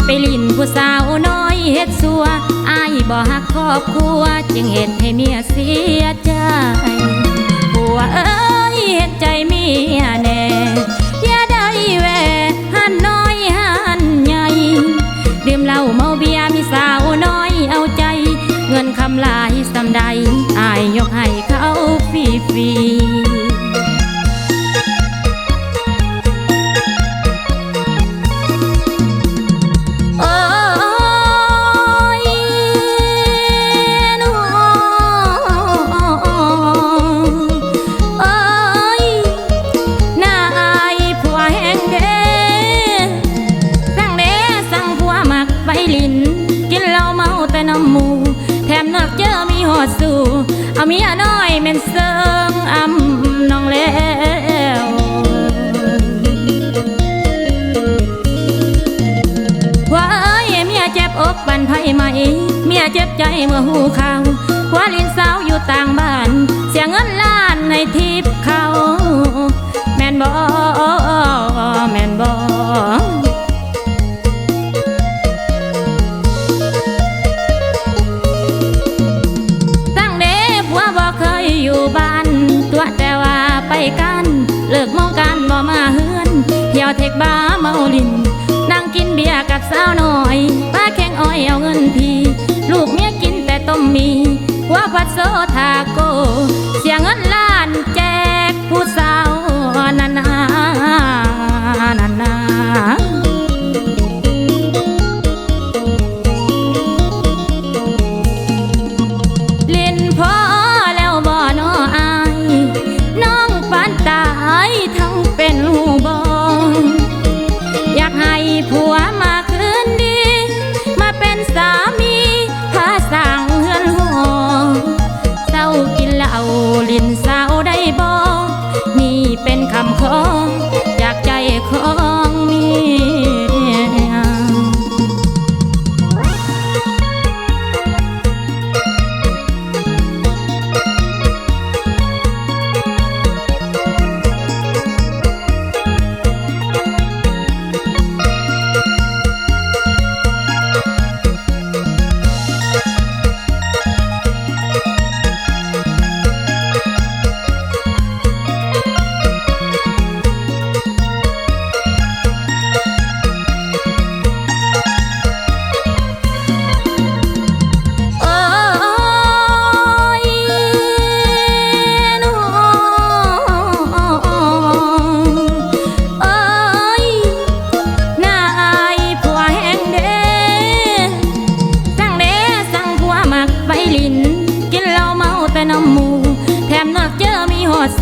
ไปลินผู้สาวน้อยเฮ็ดสัวอายบ่ฮักครอบครัวจึงเฮ็ดให้เมียเสียใจผัวเอ้ยเฮ็ดใจเมียแน่อย่าได้แวหันน้อยหันใหญ่ดื่มเหล้าเมาเบียร์มีสาวน้อยเอาใจเงินคำลายสำใดอายยกให้เขาฟรีสู่เอาเมียน้อยแม่นเสิงอำน้องแล้วว่าเอ้ยเมียเจ็บอกบันไพ่ไหมเมียเจ็บใจเมื่อหูข่าวว่าลินสาวอยู่ต่างบ้านเสียเงินล้านในทิพย์เขาแม่นบ่แม่นบ่อยู่บ้านตัวแต่ว่าไปกันเลิกมองกันบ่มาเฮือนเที่ยวเทคบาร์เมาลินนั่งกินเบียร์กับสาวน้อยป้าแข่งอ้อยเอาเงินพี่ลูกเมียกินแต่ต้มมีว่าพัดโซทาโกเสียเงินล้านแจกผู้สาวนานานานาผัวมาคืนดีมาเป็นสามีพาสั่งเฮือนหอเศร้ากินเหล้าลิ้นสาวได้บ่นี่เป็นคำขอจากใจของเมีย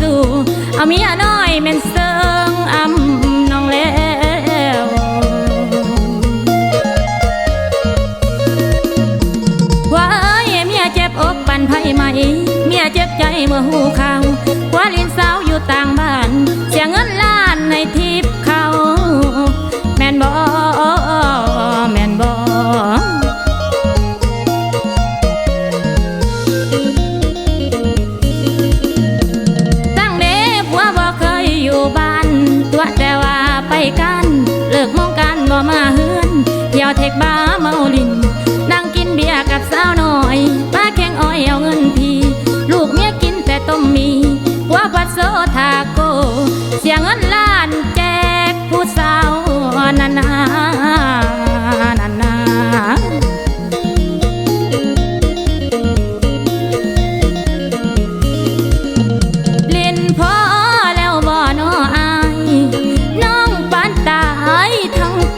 สู่เอาเมียน้อยแม่นเสิงอำน้องแล้วว่าเอ้ยเมียเจ็บอกบันไพ่ไหมเมียเจ็บใจเมื่อหูข่าวว่าลินสาวอยู่ต่างบ้านเสียเงินล้านในทิพย์เขาแม่นบ่แม่นบ่ตัวแต่ว่าไปกันเลิกมองกันบ่มาเฮือนเที่ยวเทคบาร์เมาลินนั่งกินเบียร์กับสาวน้อยป้าแข่งอ้อยเอาเงินพี่ลูกเมียกินแต่ต้มมีว่าพัดโซทาโกเสียเงินล้านแจกผู้สาวนานานานา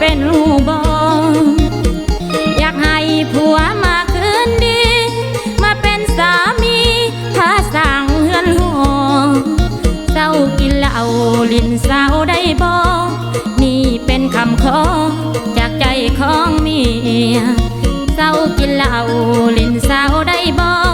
เป็นหูบองอยากให้ผัวมาคืนดีมาเป็นสามีพาสั่งเฮือนหอเศร้ากินเหล้าลิ้นสาวได้บ่นี่เป็นคำขอจากใจของเมียเศร้ากินเหล้าลิ้นสาวได้บ่